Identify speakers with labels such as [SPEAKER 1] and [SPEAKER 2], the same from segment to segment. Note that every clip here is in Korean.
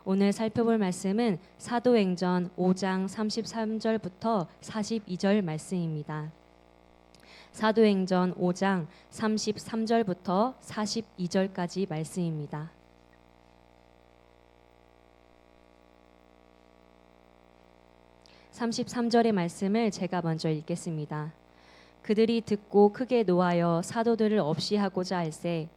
[SPEAKER 1] 오늘 살펴볼 말씀은 사도행전 5장 33절부터 42절 말씀입니다. 사도행전 5장 33절부터 42절까지 말씀입니다. 33절의 말씀을 제가 먼저 읽겠습니다. 그들이 듣고 크게 노하여 사도들을 없이 하고자 할세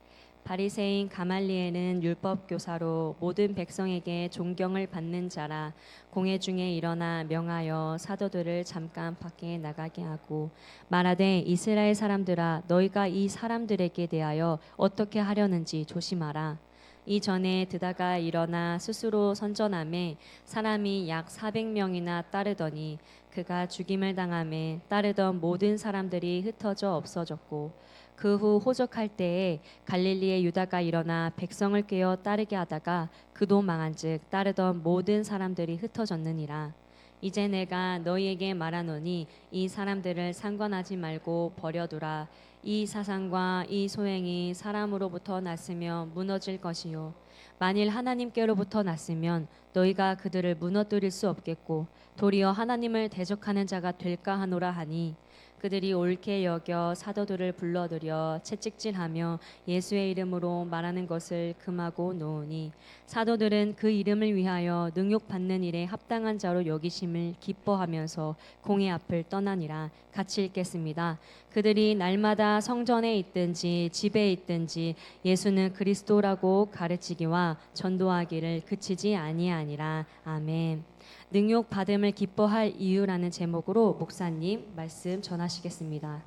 [SPEAKER 1] 바리새인 가말리엘은 율법 교사로 모든 백성에게 존경을 받는 자라 공회 중에 일어나 명하여 사도들을 잠깐 밖에 나가게 하고 말하되 이스라엘 사람들아 너희가 이 사람들에게 대하여 어떻게 하려는지 조심하라. 이전에 드다가 일어나 스스로 선전하매 사람이 약 400명이나 따르더니 그가 죽임을 당하매 따르던 모든 사람들이 흩어져 없어졌고 그 후 호적할 때에 갈릴리의 유다가 일어나 백성을 깨어 따르게 하다가 그도 망한즉 따르던 모든 사람들이 흩어졌느니라. 이제 내가 너희에게 말하노니 이 사람들을 상관하지 말고 버려두라. 이 사상과 이 소행이 사람으로부터 났으며 무너질 것이요 만일 하나님께로부터 났으면 너희가 그들을 무너뜨릴 수 없겠고 도리어 하나님을 대적하는 자가 될까 하노라 하니 그들이 옳게 여겨 사도들을 불러들여 채찍질하며 예수의 이름으로 말하는 것을 금하고 놓으니 사도들은 그 이름을 위하여 능욕받는 일에 합당한 자로 여기심을 기뻐하면서 공회 앞을 떠나니라. 같이 읽겠습니다. 그들이 날마다 성전에 있든지 집에 있든지 예수는 그리스도라고 가르치기와 전도하기를 그치지 아니하니라. 아멘. 능욕 받음을 기뻐할 이유라는 제목으로 목사님 말씀 전하시겠습니다.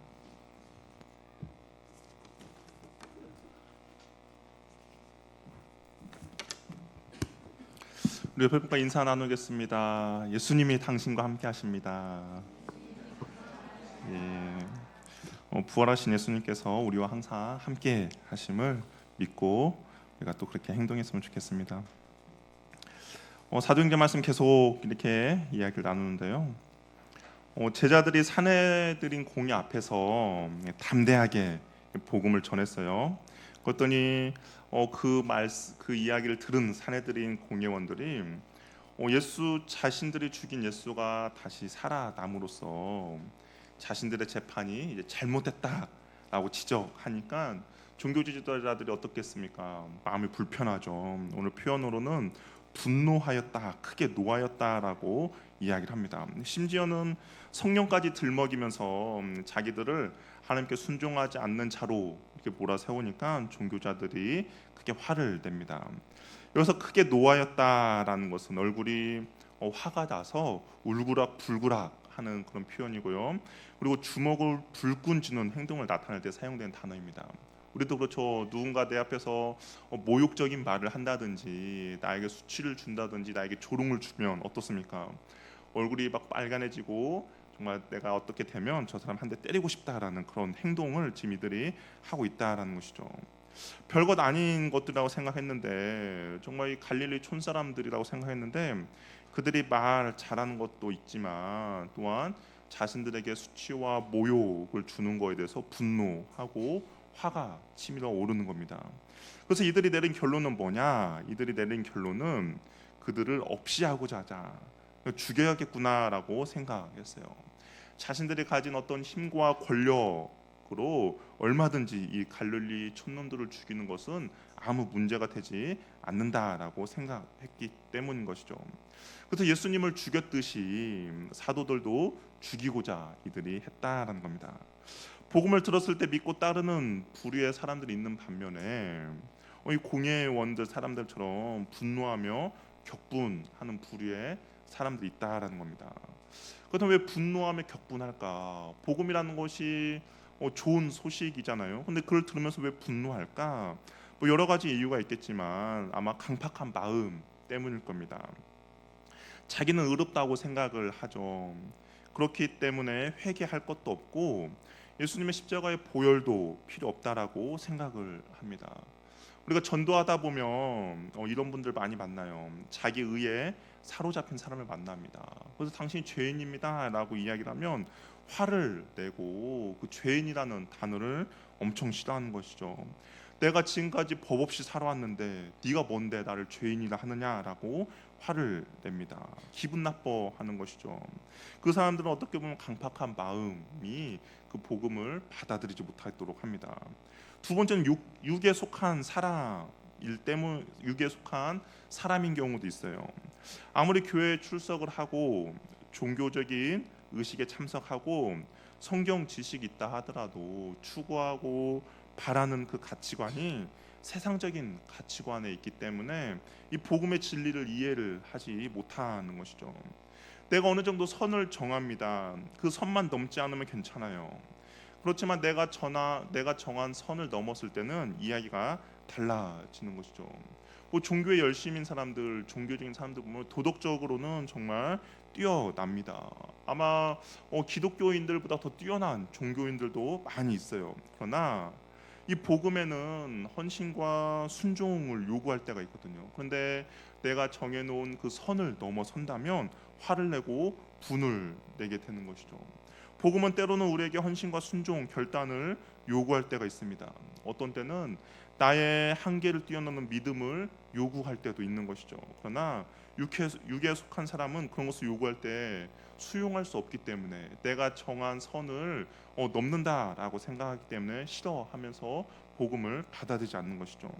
[SPEAKER 2] 우리 옆에 분과 인사 나누겠습니다. 예수님이 당신과 함께 하십니다. 부활하신 예수님께서 우리와 항상 함께 하심을 믿고 우리가 또 그렇게 행동했으면 좋겠습니다. 사도행전 말씀 계속 이렇게 이야기를 나누는데요. 제자들이 사내들인 공회 앞에서 담대하게 복음을 전했어요. 그랬더니 그 이야기를 들은 사내들인 공회원들이 예수 자신들이 죽인 예수가 다시 살아남으로써 자신들의 재판이 이제 잘못됐다라고 지적하니까 종교 지도자들이 어떻겠습니까? 마음이 불편하죠. 오늘 표현으로는 분노하였다, 크게 노하였다라고 이야기를 합니다. 심지어는 성령까지 들먹이면서 자기들을 하나님께 순종하지 않는 자로 이렇게 몰아세우니까 종교자들이 크게 화를 냅니다. 여기서 크게 노하였다라는 것은 얼굴이 화가 나서 울그락불그락 하는 그런 표현이고요. 그리고 주먹을 불끈 쥐는 행동을 나타낼 때 사용된 단어입니다. 우리도 그렇죠. 누군가 내 앞에서 모욕적인 말을 한다든지 나에게 수치를 준다든지 나에게 조롱을 주면 어떻습니까? 얼굴이 막 빨간해지고 정말 내가 어떻게 되면 저 사람 한 대 때리고 싶다라는 그런 행동을 지금 이들이 하고 있다라는 것이죠. 별것 아닌 것들이라고 생각했는데 정말 이 갈릴리 촌사람들이라고 생각했는데 그들이 말 잘하는 것도 있지만 또한 자신들에게 수치와 모욕을 주는 것에 대해서 분노하고 화가 치밀어 오르는 겁니다. 그래서 이들이 내린 결론은 뭐냐? 이들이 내린 결론은 그들을 없이 하고자 하자, 죽여야겠구나라고 생각했어요. 자신들이 가진 어떤 힘과 권력으로 얼마든지 이 갈릴리 촌놈들을 죽이는 것은 아무 문제가 되지 않는다라고 생각했기 때문인 것이죠. 그래서 예수님을 죽였듯이 사도들도 죽이고자 이들이 했다라는 겁니다. 복음을 들었을 때 믿고 따르는 부류의 사람들이 있는 반면에 이 공회원들 사람들처럼 분노하며 격분하는 부류의 사람들이 있다라는 겁니다. 그렇다면 왜 분노하며 격분할까? 복음이라는 것이 좋은 소식이잖아요. 근데 그걸 들으면서 왜 분노할까? 여러 가지 이유가 있겠지만 아마 강팍한 마음 때문일 겁니다. 자기는 의롭다고 생각을 하죠. 그렇기 때문에 회개할 것도 없고 예수님의 십자가의 보혈도 필요 없다라고 생각을 합니다. 우리가 전도하다 보면 이런 분들 많이 만나요. 자기 의에 사로잡힌 사람을 만납니다. 그래서 당신이 죄인입니다라고 이야기를 하면 화를 내고 그 죄인이라는 단어를 엄청 싫어하는 것이죠. 내가 지금까지 법 없이 살아왔는데 네가 뭔데 나를 죄인이라 하느냐라고 화를 냅니다. 기분 나빠하는 것이죠. 그 사람들은 어떻게 보면 강팍한 마음이 그 복음을 받아들이지 못하도록 합니다. 두 번째는 육에 속한 사람일 때문, 육에 속한 사람인 경우도 있어요. 아무리 교회에 출석을 하고 종교적인 의식에 참석하고 성경 지식이 있다 하더라도 추구하고 바라는 그 가치관이 세상적인 가치관에 있기 때문에 이 복음의 진리를 이해를 하지 못하는 것이죠. 내가 어느 정도 선을 정합니다. 그 선만 넘지 않으면 괜찮아요. 그렇지만 내가 정한 선을 넘었을 때는 이야기가 달라지는 것이죠. 뭐 종교에 열심인 사람들, 종교적인 사람들 보면 도덕적으로는 정말 뛰어납니다. 아마 기독교인들보다 더 뛰어난 종교인들도 많이 있어요. 그러나 이 복음에는 헌신과 순종을 요구할 때가 있거든요. 그런데 내가 정해놓은 그 선을 넘어선다면 화를 내고 분을 내게 되는 것이죠. 복음은 때로는 우리에게 헌신과 순종, 결단을 요구할 때가 있습니다. 어떤 때는 나의 한계를 뛰어넘는 믿음을 요구할 때도 있는 것이죠. 그러나 육에 속한 사람은 그런 것을 요구할 때 수용할 수 없기 때문에 내가 정한 선을 넘는다라고 생각하기 때문에 싫어하면서 복음을 받아들이지 않는 것이죠.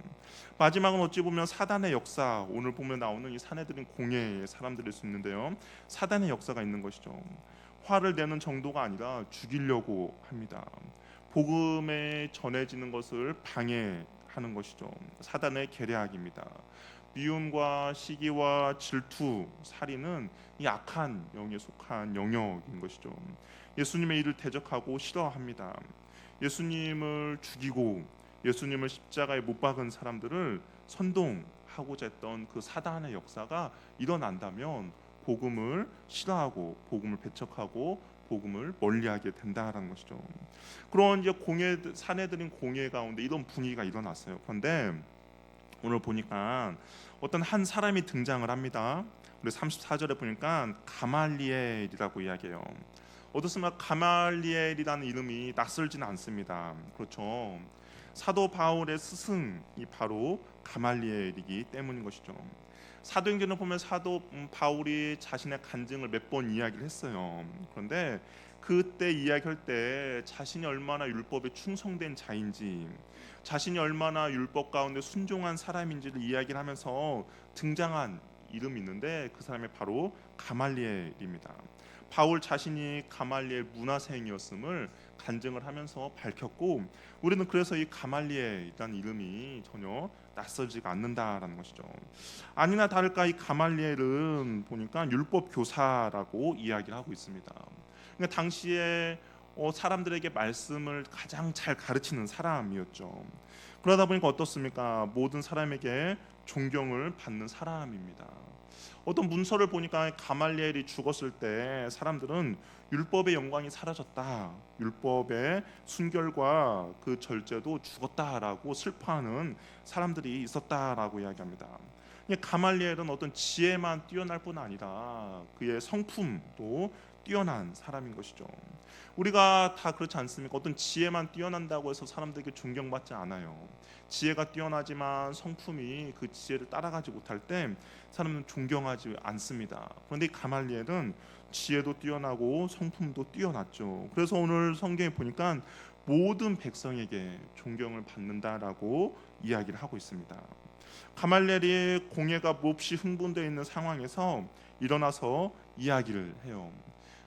[SPEAKER 2] 마지막은 어찌 보면 사단의 역사, 오늘 보면 나오는 이 사내들인 공예의 사람들일 수 있는데요. 사단의 역사가 있는 것이죠. 화를 내는 정도가 아니라 죽이려고 합니다. 복음에 전해지는 것을 방해하는 것이죠. 사단의 계략입니다. 미움과 시기와 질투, 살인은 이 악한 영에 속한 영역인 것이죠. 예수님의 일을 대적하고 싫어합니다. 예수님을 죽이고 예수님을 십자가에 못 박은 사람들을 선동하고자 했던 그 사단의 역사가 일어난다면 복음을 싫어하고 복음을 배척하고 복음을 멀리하게 된다라는 것이죠. 그런 이제 사내들인 공예 가운데 이런 분위기가 일어났어요. 그런데 오늘 보니까 어떤 한 사람이 등장을 합니다. 우리 34절에 보니까 가말리엘이라고 이야기해요. 어떻습니까? 가말리엘이라는 이름이 낯설지는 않습니다. 그렇죠. 사도 바울의 스승이 바로 가말리엘이기 때문인 것이죠. 사도행전을 보면 사도 바울이 자신의 간증을 몇 번 이야기를 했어요. 그런데 그때 이야기할 때 자신이 얼마나 율법에 충성된 자인지, 자신이 얼마나 율법 가운데 순종한 사람인지를 이야기를 하면서 등장한 이름이 있는데 그 사람이 바로 가말리엘입니다. 바울 자신이 가말리엘 문화생이었음을 간증을 하면서 밝혔고, 우리는 그래서 이 가말리엘이라는 이름이 전혀 낯설지가 않는다라는 것이죠. 아니나 다를까 이 가말리엘은 보니까 율법 교사라고 이야기를 하고 있습니다. 그러니까 당시에 사람들에게 말씀을 가장 잘 가르치는 사람이었죠. 그러다 보니까 어떻습니까? 모든 사람에게 존경을 받는 사람입니다. 어떤 문서를 보니까 가말리엘이 죽었을 때 사람들은 율법의 영광이 사라졌다, 율법의 순결과 그 절제도 죽었다라고 슬퍼하는 사람들이 있었다라고 이야기합니다. 가말리엘은 어떤 지혜만 뛰어날 뿐 아니라 그의 성품도 뛰어난 사람인 것이죠. 우리가 다 그렇지 않습니까? 어떤 지혜만 뛰어난다고 해서 사람들에게 존경받지 않아요. 지혜가 뛰어나지만 성품이 그 지혜를 따라가지 못할 때 사람은 존경하지 않습니다. 그런데 이 가말리엘은 지혜도 뛰어나고 성품도 뛰어났죠. 그래서 오늘 성경에 보니까 모든 백성에게 존경을 받는다라고 이야기를 하고 있습니다. 가말리엘이 공예가 몹시 흥분되어 있는 상황에서 일어나서 이야기를 해요.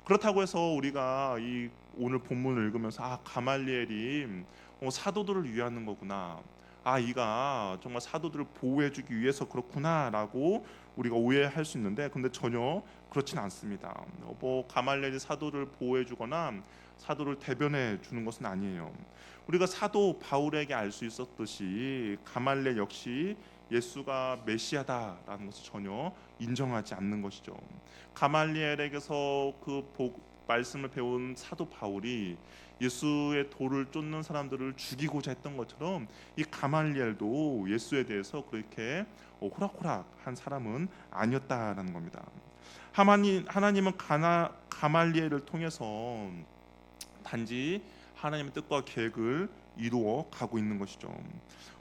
[SPEAKER 2] 그렇다고 해서 우리가 이 오늘 본문을 읽으면서 가말리엘이 사도들을 위하는 거구나, 이가 정말 사도들을 보호해주기 위해서 그렇구나라고 우리가 오해할 수 있는데, 근데 전혀 그렇진 않습니다. 가말리엘이 사도를 보호해주거나 사도를 대변해 주는 것은 아니에요. 우리가 사도 바울에게 알 수 있었듯이 가말리엘 역시 예수가 메시아다라는 것을 전혀 인정하지 않는 것이죠. 가말리엘에게서 말씀을 배운 사도 바울이 예수의 도를 쫓는 사람들을 죽이고자 했던 것처럼 이 가말리엘도 예수에 대해서 그렇게 호락호락한 사람은 아니었다라는 겁니다. 하나님은 가말리엘을 통해서 단지 하나님의 뜻과 계획을 이루어 가고 있는 것이죠.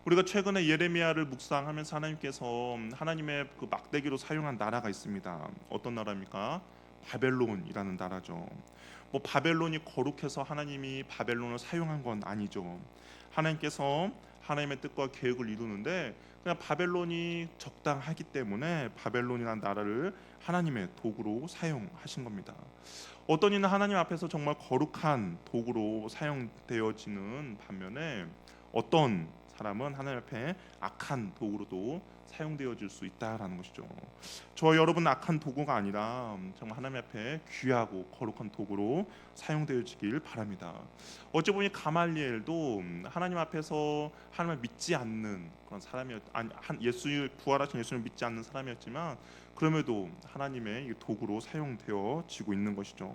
[SPEAKER 2] 우리가 최근에 예레미야를 묵상하면서 하나님께서 하나님의 그 막대기로 사용한 나라가 있습니다. 어떤 나라입니까? 바벨론이라는 나라죠. 뭐 바벨론이 거룩해서 하나님이 바벨론을 사용한 건 아니죠. 하나님께서 하나님의 뜻과 계획을 이루는데 그냥 바벨론이 적당하기 때문에 바벨론이라는 나라를 하나님의 도구로 사용하신 겁니다. 어떤 이는 하나님 앞에서 정말 거룩한 도구로 사용되어지는 반면에 어떤 사람은 하나님 앞에 악한 도구로도 사용되어질 수 있다라는 것이죠. 저 여러분 악한 도구가 아니라 정말 하나님 앞에 귀하고 거룩한 도구로 사용되어지길 바랍니다. 어찌 보니 가말리엘도 하나님 앞에서 하나님을 믿지 않는 그런 예수 부활하신 예수를 믿지 않는 사람이었지만 그럼에도 하나님의 도구로 사용되어지고 있는 것이죠.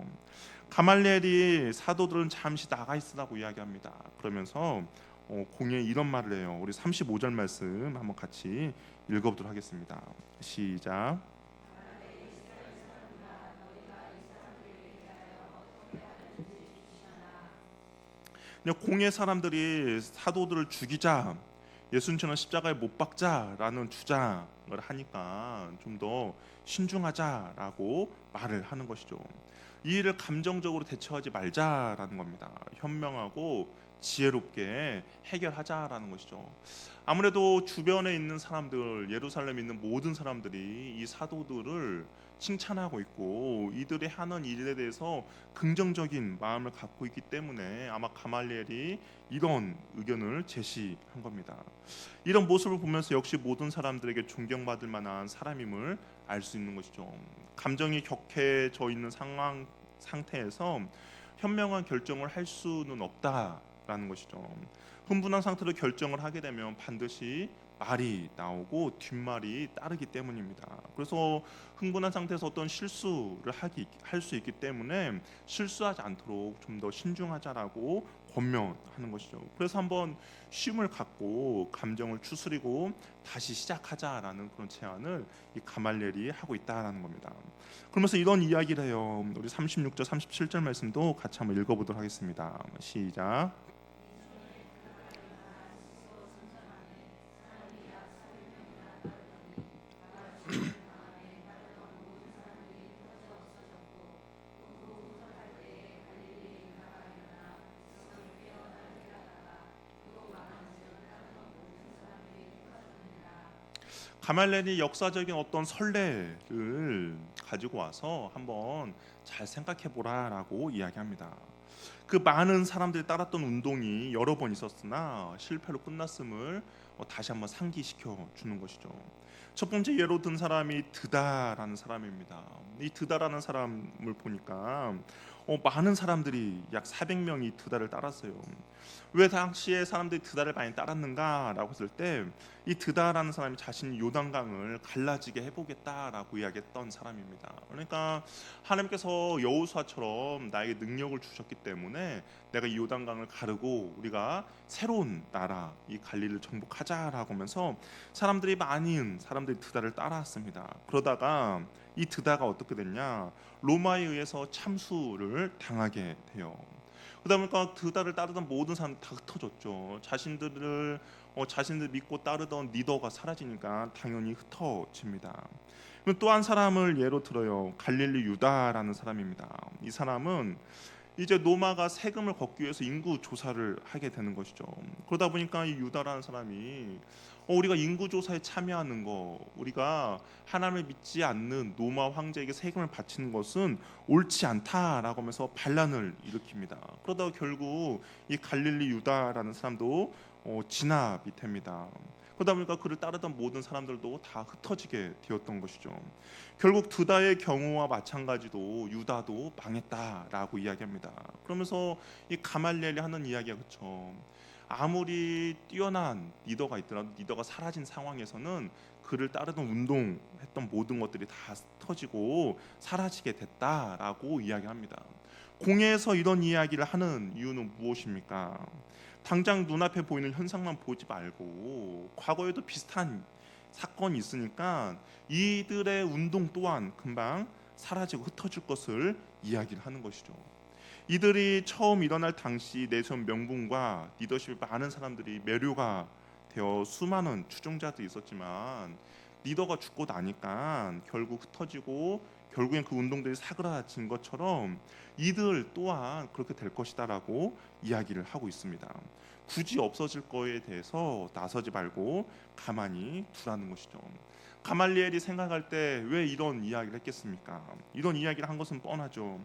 [SPEAKER 2] 가말리엘이 사도들은 잠시 나가 있으라고 이야기합니다. 그러면서 공예 이런 말을 해요. 우리 35절 말씀 한번 같이 읽어보도록 하겠습니다. 시작. 공예 사람들이 사도들을 죽이자, 예수님처럼 십자가에 못 박자라는 주장을 하니까 좀 더 신중하자라고 말을 하는 것이죠. 이 일을 감정적으로 대처하지 말자라는 겁니다. 현명하고 지혜롭게 해결하자라는 것이죠. 아무래도 주변에 있는 사람들, 예루살렘에 있는 모든 사람들이 이 사도들을 칭찬하고 있고 이들이 하는 일에 대해서 긍정적인 마음을 갖고 있기 때문에 아마 가말리엘이 이런 의견을 제시한 겁니다. 이런 모습을 보면서 역시 모든 사람들에게 존경받을 만한 사람임을 알 수 있는 것이죠. 감정이 격해져 있는 상태에서 현명한 결정을 할 수는 없다라는 것이죠. 흥분한 상태로 결정을 하게 되면 반드시 말이 나오고 뒷말이 따르기 때문입니다. 그래서 흥분한 상태에서 어떤 실수를 할 수 있기 때문에 실수하지 않도록 좀 더 신중하자라고 권면하는 것이죠. 그래서 한번 쉼을 갖고 감정을 추스리고 다시 시작하자라는 그런 제안을 이 가말리엘이 하고 있다라는 겁니다. 그러면서 이런 이야기를 해요. 우리 36절 37절 말씀도 같이 한번 읽어보도록 하겠습니다. 시작. 가말레이 역사적인 어떤 선례를 가지고 와서 한번 잘 생각해 보라라고 이야기합니다. 그 많은 사람들이 따랐던 운동이 여러 번 있었으나 실패로 끝났음을 다시 한번 상기시켜 주는 것이죠. 첫 번째 예로 든 사람이 드다라는 사람입니다. 이 드다라는 사람을 보니까 많은 사람들이 약 400명이 드다를 따랐어요. 왜 당시에 사람들이 드다를 많이 따랐는가라고 했을 때 이 드다라는 사람이 자신이 요단강을 갈라지게 해보겠다라고 이야기했던 사람입니다. 그러니까 하나님께서 여호수아처럼 나에게 능력을 주셨기 때문에 내가 이 요단강을 가르고 우리가 새로운 나라 이 갈릴리를 정복하자라고 하면서 많은 사람들이 드다를 따라왔습니다. 그러다가 이 드다가 어떻게 됐냐? 로마에 의해서 참수를 당하게 돼요. 그러다 보니까 드다를 따르던 모든 사람들이 다 흩어졌죠. 자신들 믿고 따르던 리더가 사라지니까 당연히 흩어집니다. 또 한 사람을 예로 들어요. 갈릴리 유다라는 사람입니다. 이 사람은 이제 로마가 세금을 걷기 위해서 인구 조사를 하게 되는 것이죠. 그러다 보니까 이 유다라는 사람이 우리가 인구 조사에 참여하는 거, 우리가 하나님을 믿지 않는 로마 황제에게 세금을 바치는 것은 옳지 않다라고 하면서 반란을 일으킵니다. 그러다가 결국 이 갈릴리 유다라는 사람도 진압이 됩니다. 그러다 보니까 그를 따르던 모든 사람들도 다 흩어지게 되었던 것이죠. 결국 드다의 경우와 마찬가지로 유다도 망했다라고 이야기합니다. 그러면서 이 가말리엘이 하는 이야기가 그렇죠. 아무리 뛰어난 리더가 있더라도 리더가 사라진 상황에서는 그를 따르던 운동했던 모든 것들이 다 흩어지고 사라지게 됐다라고 이야기합니다. 공회에서 이런 이야기를 하는 이유는 무엇입니까? 당장 눈앞에 보이는 현상만 보지 말고 과거에도 비슷한 사건이 있으니까 이들의 운동 또한 금방 사라지고 흩어질 것을 이야기를 하는 것이죠. 이들이 처음 일어날 당시 내세운 명분과 리더십에 많은 사람들이 매료가 되어 수많은 추종자들이 있었지만 리더가 죽고 나니까 결국 흩어지고 결국엔 그 운동들이 사그라진 것처럼 이들 또한 그렇게 될 것이다라고 이야기를 하고 있습니다. 굳이 없어질 거에 대해서 나서지 말고 가만히 두라는 것이죠. 가말리엘이 생각할 때 왜 이런 이야기를 했겠습니까? 이런 이야기를 한 것은 뻔하죠.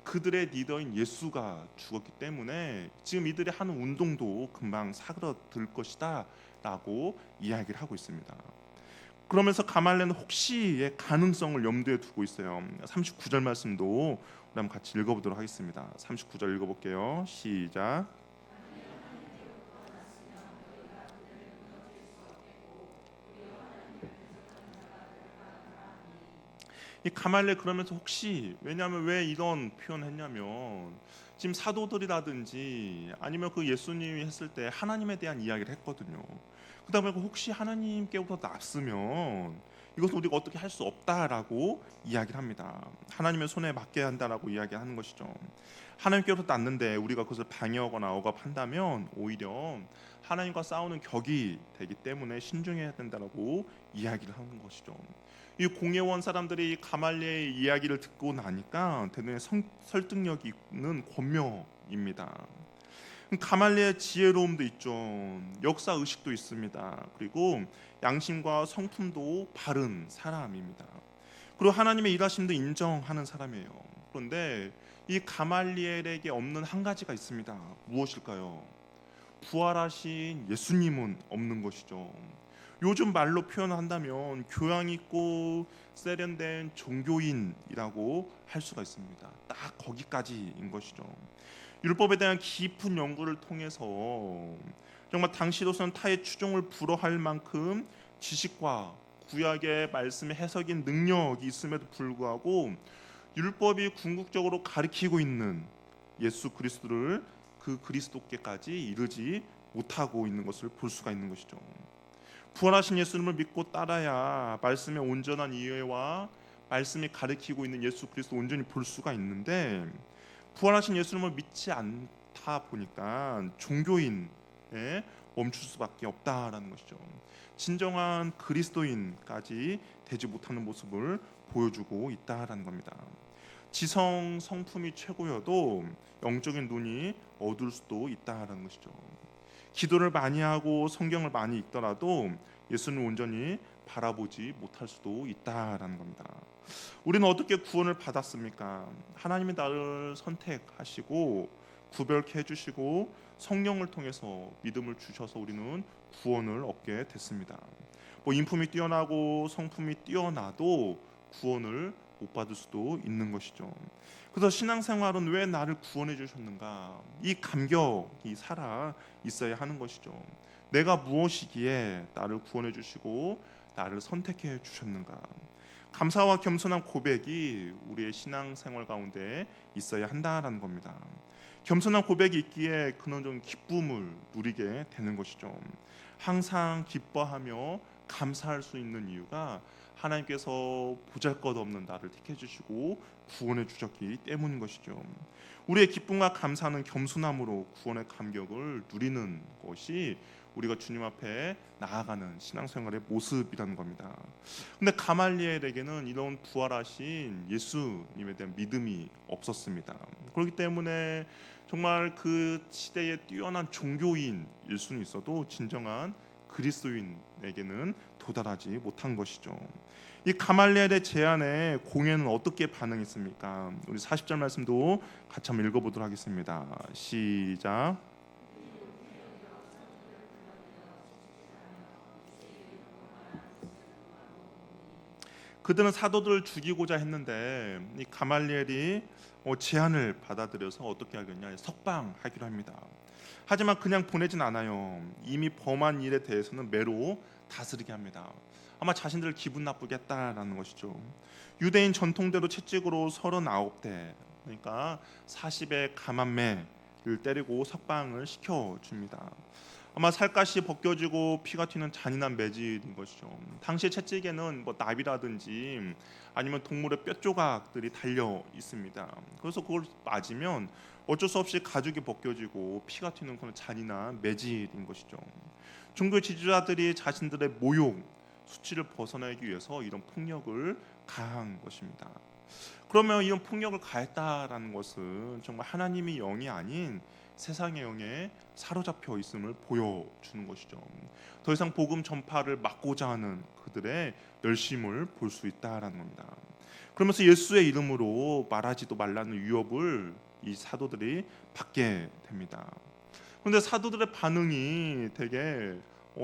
[SPEAKER 2] 그들의 리더인 예수가 죽었기 때문에 지금 이들이 하는 운동도 금방 사그러들 것이다 라고 이야기를 하고 있습니다. 그러면서 가말리엘은 혹시의 가능성을 염두에 두고 있어요. 39절 말씀도 우리 한번 같이 읽어보도록 하겠습니다. 39절 읽어볼게요. 시작. 이 가말레 그러면서 혹시 왜냐하면 왜 이런 표현했냐면 지금 사도들이라든지 아니면 그 예수님이 했을 때 하나님에 대한 이야기를 했거든요. 그다음에 혹시 하나님께로부터 났으면 이것은 우리가 어떻게 할 수 없다라고 이야기를 합니다. 하나님의 손에 맡겨야 한다라고 이야기하는 것이죠. 하나님께로부터 났는데 우리가 그것을 방해하거나 억압한다면 오히려 하나님과 싸우는 격이 되기 때문에 신중해야 된다라고 이야기를 하는 것이죠. 이 공예원 사람들이 가말리의 이야기를 듣고 나니까 대단히 설득력 있는 권면입니다. 가말리의 지혜로움도 있죠. 역사 의식도 있습니다. 그리고 양심과 성품도 바른 사람입니다. 그리고 하나님의 일하심도 인정하는 사람이에요. 그런데 이 가말리엘에게 없는 한 가지가 있습니다. 무엇일까요? 부활하신 예수님은 없는 것이죠. 요즘 말로 표현한다면 교양 있고 세련된 종교인이라고 할 수가 있습니다. 딱 거기까지인 것이죠. 율법에 대한 깊은 연구를 통해서 정말 당시로서는 타의 추종을 불허할 만큼 지식과 구약의 말씀의 해석인 능력이 있음에도 불구하고 율법이 궁극적으로 가리키고 있는 예수 그리스도를 그 그리스도께까지 이르지 못하고 있는 것을 볼 수가 있는 것이죠. 부활하신 예수님을 믿고 따라야 말씀의 온전한 이해와 말씀이 가리키고 있는 예수 그리스도 온전히 볼 수가 있는데 부활하신 예수님을 믿지 않다 보니까 종교인에 멈출 수밖에 없다라는 것이죠. 진정한 그리스도인까지 되지 못하는 모습을 보여주고 있다라는 겁니다. 지성 성품이 최고여도 영적인 눈이 어두울 수도 있다라는 것이죠. 기도를 많이 하고 성경을 많이 읽더라도 예수는 온전히 바라보지 못할 수도 있다라는 겁니다. 우리는 어떻게 구원을 받았습니까? 하나님이 나를 선택하시고 구별케 해주시고 성령을 통해서 믿음을 주셔서 우리는 구원을 얻게 됐습니다. 뭐 인품이 뛰어나고 성품이 뛰어나도 구원을 못 받을 수도 있는 것이죠. 그래서 신앙생활은 왜 나를 구원해 주셨는가? 이 감격이 살아 있어야 하는 것이죠. 내가 무엇이기에 나를 구원해 주시고 나를 선택해 주셨는가? 감사와 겸손한 고백이 우리의 신앙생활 가운데 있어야 한다라는 겁니다. 겸손한 고백이 있기에 그는 좀 기쁨을 누리게 되는 것이죠. 항상 기뻐하며 감사할 수 있는 이유가 하나님께서 보잘것없는 나를 택해 주시고 구원해 주셨기 때문인 것이죠. 우리의 기쁨과 감사는 겸손함으로 구원의 감격을 누리는 것이 우리가 주님 앞에 나아가는 신앙생활의 모습이라는 겁니다. 근데 가말리엘에게는 이런 부활하신 예수님에 대한 믿음이 없었습니다. 그렇기 때문에 정말 그 시대에 뛰어난 종교인일 수는 있어도 진정한 그리스도인에게는 도달하지 못한 것이죠. 이 가말리엘의 제안에 공예는 어떻게 반응했습니까? 우리 40절 말씀도 같이 한번 읽어보도록 하겠습니다. 시작. 그들은 사도들을 죽이고자 했는데 이 가말리엘이 제안을 받아들여서 어떻게 하겠냐? 석방하기로 합니다. 하지만 그냥 보내진 않아요. 이미 범한 일에 대해서는 매로 다스리게 합니다. 아마 자신들 기분 나쁘게 했다라는 것이죠. 유대인 전통대로 채찍으로 39대 그러니까 40의 가만매를 때리고 석방을 시켜줍니다. 아마 살갗이 벗겨지고 피가 튀는 잔인한 매질인 것이죠. 당시의 채찍에는 뭐 나비라든지 아니면 동물의 뼈 조각들이 달려 있습니다. 그래서 그걸 맞으면 어쩔 수 없이 가죽이 벗겨지고 피가 튀는 그런 잔인한 매질인 것이죠. 종교 지지자들이 자신들의 모욕, 수치를 벗어나기 위해서 이런 폭력을 가한 것입니다. 그러면 이런 폭력을 가했다라는 것은 정말 하나님의 영이 아닌 세상의 영에 사로잡혀 있음을 보여주는 것이죠. 더 이상 복음 전파를 막고자 하는 그들의 열심을 볼 수 있다라는 겁니다. 그러면서 예수의 이름으로 말하지도 말라는 위협을 이 사도들이 받게 됩니다. 그런데 사도들의 반응이 되게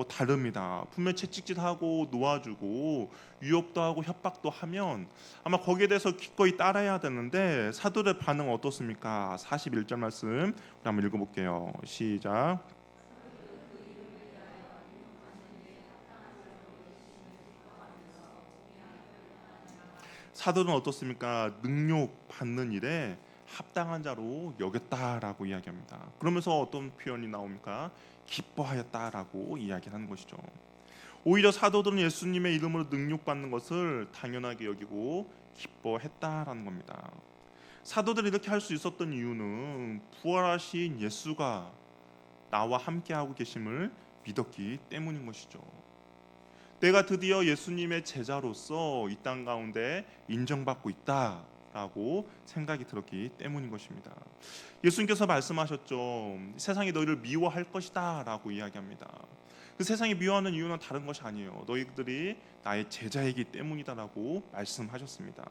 [SPEAKER 2] 다릅니다. 분명히 채찍질하고 놓아주고 위협도 하고 협박도 하면 아마 거기에 대해서 기꺼이 따라야 되는데 사도들의 반응은 어떻습니까? 41절 말씀 우리 한번 읽어볼게요. 시작. 사도는 어떻습니까? 능욕 받는 일에 합당한 자로 여겼다라고 이야기합니다. 그러면서 어떤 표현이 나옵니까? 기뻐하였다라고 이야기하는 것이죠. 오히려 사도들은 예수님의 이름으로 능욕받는 것을 당연하게 여기고 기뻐했다라는 겁니다. 사도들이 이렇게 할 수 있었던 이유는 부활하신 예수가 나와 함께하고 계심을 믿었기 때문인 것이죠. 내가 드디어 예수님의 제자로서 이 땅 가운데 인정받고 있다라고 생각이 들었기 때문인 것입니다. 예수님께서 말씀하셨죠. 세상이 너희를 미워할 것이다라고 이야기합니다. 그 세상이 미워하는 이유는 다른 것이 아니에요. 너희들이 나의 제자이기 때문이다라고 말씀하셨습니다.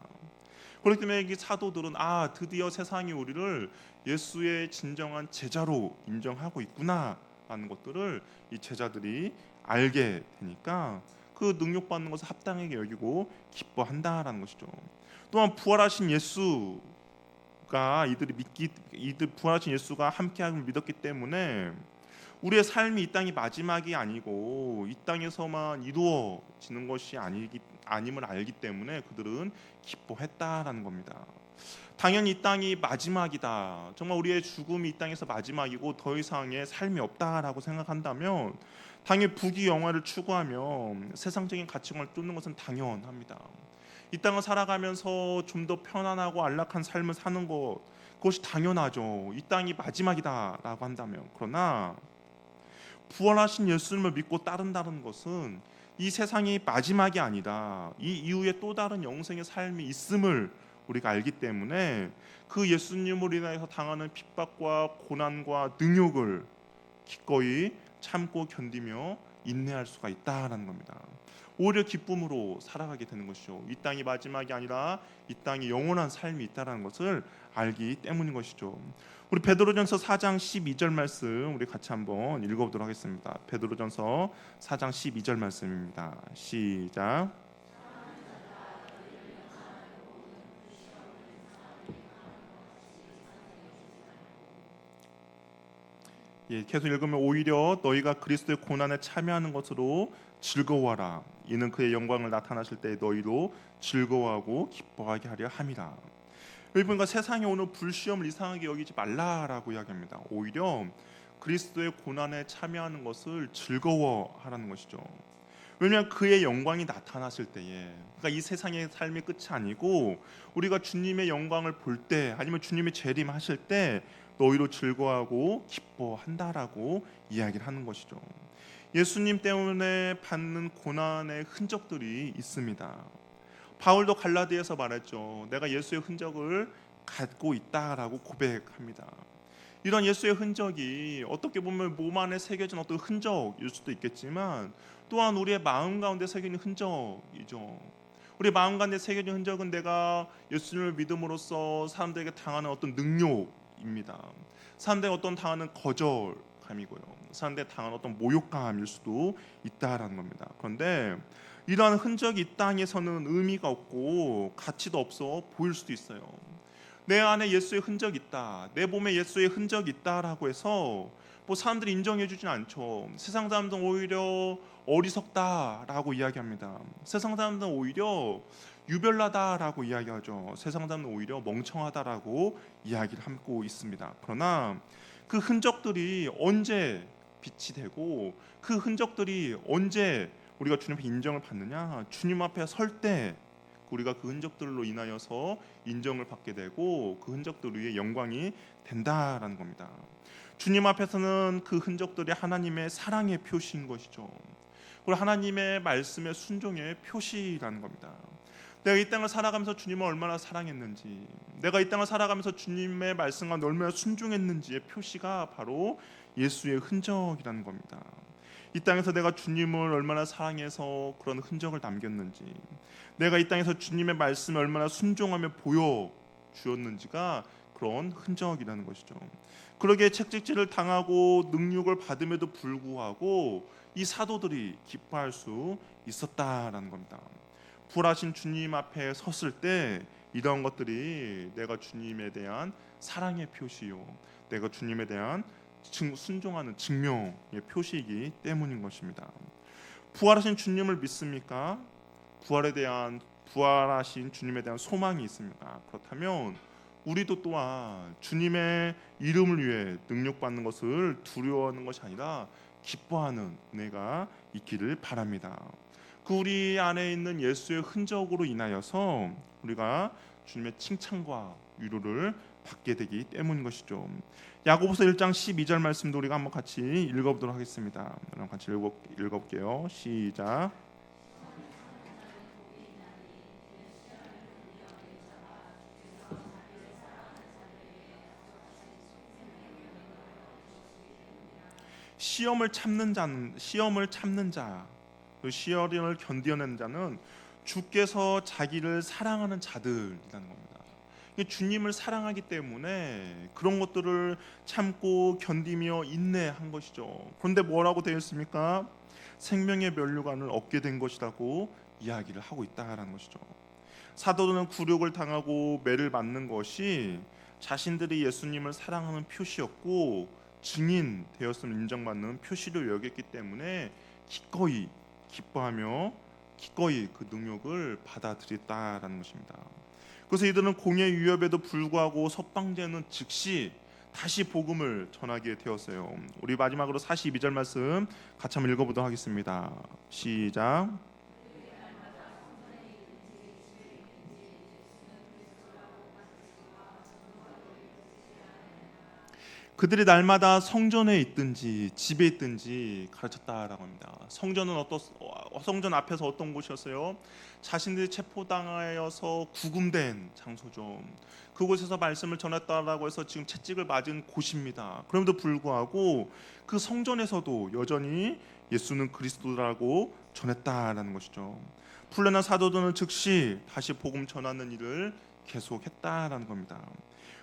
[SPEAKER 2] 그렇기 때문에 이 사도들은 드디어 세상이 우리를 예수의 진정한 제자로 인정하고 있구나라는 것들을 이 제자들이 알게 되니까 그 능력받는 것을 합당하게 여기고 기뻐한다라는 것이죠. 또한 부활하신 예수가 이들 부활하신 예수가 함께함을 믿었기 때문에 우리의 삶이 이 땅이 마지막이 아니고 이 땅에서만 이루어지는 것이 아님을 알기 때문에 그들은 기뻐했다라는 겁니다. 당연히 이 땅이 마지막이다. 정말 우리의 죽음이 이 땅에서 마지막이고 더 이상의 삶이 없다라고 생각한다면 당연히 부귀 영화를 추구하며 세상적인 가치관을 쫓는 것은 당연합니다. 이 땅을 살아가면서 좀 더 편안하고 안락한 삶을 사는 것, 그것이 당연하죠. 이 땅이 마지막이다라고 한다면. 그러나 부활하신 예수님을 믿고 따른다는 것은 이 세상이 마지막이 아니다. 이 이후에 또 다른 영생의 삶이 있음을 우리가 알기 때문에 그 예수님으로 인해서 당하는 핍박과 고난과 능욕을 기꺼이 참고 견디며 인내할 수가 있다라는 겁니다. 오히려 기쁨으로 살아가게 되는 것이죠. 이 땅이 마지막이 아니라 이 땅이 영원한 삶이 있다라는 것을 알기 때문인 것이죠. 우리 베드로전서 4장 12절 말씀 우리 같이 한번 읽어보도록 하겠습니다. 베드로전서 4장 12절 말씀입니다. 시작. 계속 읽으면 오히려 너희가 그리스도의 고난에 참여하는 것으로 즐거워하라. 이는 그의 영광을 나타나실 때 너희도 즐거워하고 기뻐하게 하려 함이라. 여기 보니까 세상에 오는 불시험을 이상하게 여기지 말라라고 이야기합니다. 오히려 그리스도의 고난에 참여하는 것을 즐거워하라는 것이죠. 왜냐하면 그의 영광이 나타났을 때에, 그러니까 이 세상의 삶의 끝이 아니고 우리가 주님의 영광을 볼 때, 아니면 주님의 재림하실 때 너희로 즐거워하고 기뻐한다라고 이야기를 하는 것이죠. 예수님 때문에 받는 고난의 흔적들이 있습니다. 바울도 갈라디아에서 말했죠. 내가 예수의 흔적을 갖고 있다라고 고백합니다. 이런 예수의 흔적이 어떻게 보면 몸 안에 새겨진 어떤 흔적일 수도 있겠지만 또한 우리의 마음 가운데 새겨진 흔적이죠. 우리 마음 가운데 새겨진 흔적은 내가 예수님을 믿음으로써 사람들에게 당하는 어떤 능욕입니다. 사람들에게 어떤 당하는 거절감이고요. 사람들에게 당하는 어떤 모욕감일 수도 있다라는 겁니다. 그런데 이러한 흔적이 이 땅에서는 의미가 없고 가치도 없어 보일 수도 있어요. 내 안에 예수의 흔적이 있다, 내 몸에 예수의 흔적이 있다라고 해서 뭐 사람들이 인정해주진 않죠. 세상 사람들은 오히려 어리석다라고 이야기합니다. 세상 사람들은 오히려 유별나다라고 이야기하죠. 세상 사람들은 오히려 멍청하다라고 이야기를 하고 있습니다. 그러나 그 흔적들이 언제 빛이 되고 그 흔적들이 언제 우리가 주님 앞에 인정을 받느냐? 주님 앞에 설 때 우리가 그 흔적들로 인하여서 인정을 받게 되고 그 흔적들 위에 영광이 된다라는 겁니다. 주님 앞에서는 그 흔적들이 하나님의 사랑의 표시인 것이죠. 그리고 하나님의 말씀의 순종의 표시라는 겁니다. 내가 이 땅을 살아가면서 주님을 얼마나 사랑했는지, 내가 이 땅을 살아가면서 주님의 말씀과 얼마나 순종했는지의 표시가 바로 예수의 흔적이라는 겁니다. 이 땅에서 내가 주님을 얼마나 사랑해서 그런 흔적을 남겼는지, 내가 이 땅에서 주님의 말씀을 얼마나 순종하며 보여주었는지가 그런 흔적이라는 것이죠. 그러기에 채찍질을 당하고 능욕을 받음에도 불구하고 이 사도들이 기뻐할 수 있었다라는 겁니다. 부활하신 주님 앞에 섰을 때 이런 것들이 내가 주님에 대한 사랑의 표시요, 내가 주님에 대한 순종하는 증명의 표시이기 때문인 것입니다. 부활하신 주님을 믿습니까? 부활하신 주님에 대한 소망이 있습니까? 그렇다면 우리도 또한 주님의 이름을 위해 능력받는 것을 두려워하는 것이 아니라 기뻐하는 은혜가 있기를 바랍니다. 그 우리 안에 있는 예수의 흔적으로 인하여서 우리가 주님의 칭찬과 위로를 받게 되기 때문인 것이죠. 야고보서 1장 12절 말씀도 우리가 한번 같이 읽어보도록 하겠습니다. 그럼 같이 읽어볼게요. 시작. 시험을 참는 자, 그 시험을 견뎌내는 자는 주께서 자기를 사랑하는 자들이라는 겁니다. 주님을 사랑하기 때문에 그런 것들을 참고 견디며 인내한 것이죠. 그런데 뭐라고 되어 있습니까? 생명의 면류관을 얻게 된 것이라고 이야기를 하고 있다라는 것이죠. 사도들은 굴욕을 당하고 매를 맞는 것이 자신들이 예수님을 사랑하는 표시였고 증인 되었음을 인정받는 표시로 여겼기 때문에 기꺼이 기뻐하며 기꺼이 그 능력을 받아들였다라는 것입니다. 그래서 이들은 공의 위협에도 불구하고 석방되는 즉시 다시 복음을 전하게 되었어요. 우리 마지막으로 42절 말씀 같이 한번 읽어보도록 하겠습니다. 시작. 그들이 날마다 성전에 있든지 집에 있든지 가르쳤다라고 합니다. 성전 앞에서 어떤 곳이었어요? 자신들이 체포당하여서 구금된 장소죠. 그곳에서 말씀을 전했다라고 해서 지금 채찍을 맞은 곳입니다. 그럼에도 불구하고 그 성전에서도 여전히 예수는 그리스도라고 전했다라는 것이죠. 풀려난 사도들은 즉시 다시 복음 전하는 일을 계속했다라는 겁니다.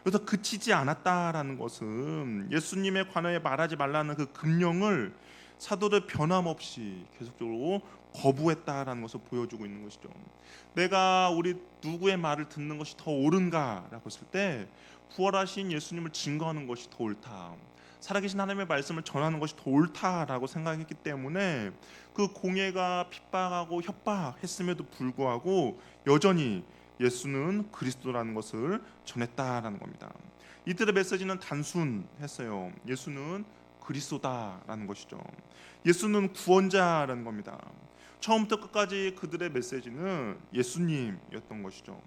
[SPEAKER 2] 그래서 그치지 않았다라는 것은 예수님에 관하여 말하지 말라는 그 금령을 사도들 변함없이 계속적으로 거부했다라는 것을 보여주고 있는 것이죠. 내가 우리 누구의 말을 듣는 것이 더 옳은가라고 했을 때 부활하신 예수님을 증거하는 것이 더 옳다, 살아계신 하나님의 말씀을 전하는 것이 더 옳다라고 생각했기 때문에 그 공예가 핍박하고 협박했음에도 불구하고 여전히 예수는 그리스도라는 것을 전했다라는 겁니다. 이들의 메시지는 단순했어요. 예수는 그리스도다라는 것이죠. 예수는 구원자라는 겁니다. 처음부터 끝까지 그들의 메시지는 예수님이었던 것이죠.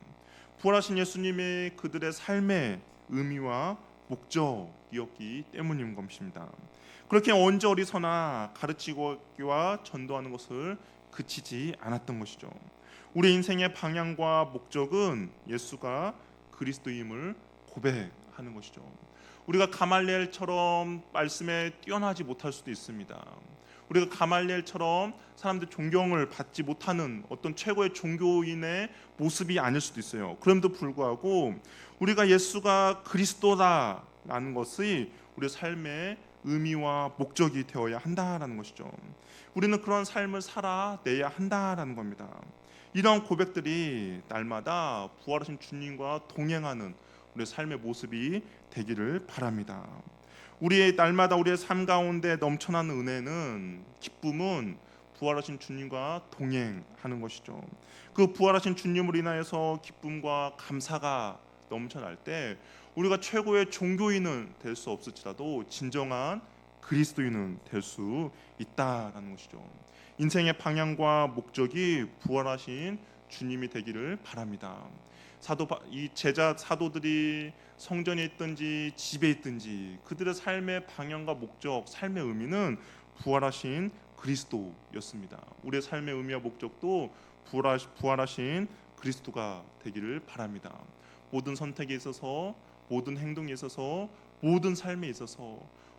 [SPEAKER 2] 부활하신 예수님이 그들의 삶의 의미와 목적이었기 때문인 것입니다. 그렇게 언제 어디서나 가르치고와 전도하는 것을 그치지 않았던 것이죠. 우리 인생의 방향과 목적은 예수가 그리스도임을 고백하는 것이죠. 우리가 가말리엘처럼 말씀에 뛰어나지 못할 수도 있습니다. 우리가 가말리엘처럼 사람들 존경을 받지 못하는 어떤 최고의 종교인의 모습이 아닐 수도 있어요. 그럼에도 불구하고 우리가 예수가 그리스도다라는 것이 우리 삶의 의미와 목적이 되어야 한다라는 것이죠. 우리는 그런 삶을 살아내야 한다라는 겁니다. 이런 고백들이 날마다 부활하신 주님과 동행하는 우리의 삶의 모습이 되기를 바랍니다. 날마다 우리의 삶 가운데 넘쳐나는 은혜는, 기쁨은 부활하신 주님과 동행하는 것이죠. 그 부활하신 주님을 인하여서 기쁨과 감사가 넘쳐날 때 우리가 최고의 종교인은 될 수 없을지라도 진정한 그리스도인은 될 수 있다라는 것이죠. 인생의 방향과 목적이 부활하신 주님이 되기를 바랍니다. 이 제자 사도들이 성전에 있든지 집에 있든지 그들의 삶의 방향과 목적, 삶의 의미는 부활하신 그리스도였습니다. 우리의 삶의 의미와 목적도 부활하신 그리스도가 되기를 바랍니다. 모든 선택에 있어서, 모든 행동에 있어서, 모든 삶에 있어서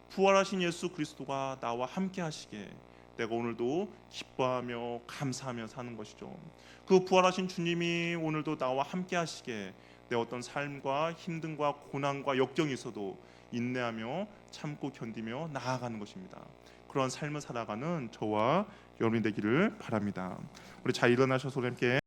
[SPEAKER 2] 부활하신 예수 그리스도가 나와 함께 하시게 내가 오늘도 기뻐하며 감사하며 사는 것이죠. 그 부활하신 주님이 오늘도 나와 함께 하시게 내 어떤 삶과 힘듦과 고난과 역경이 있어도 인내하며 참고 견디며 나아가는 것입니다. 그런 삶을 살아가는 저와 여러분이 되기를 바랍니다. 우리 잘 일어나셔서 함께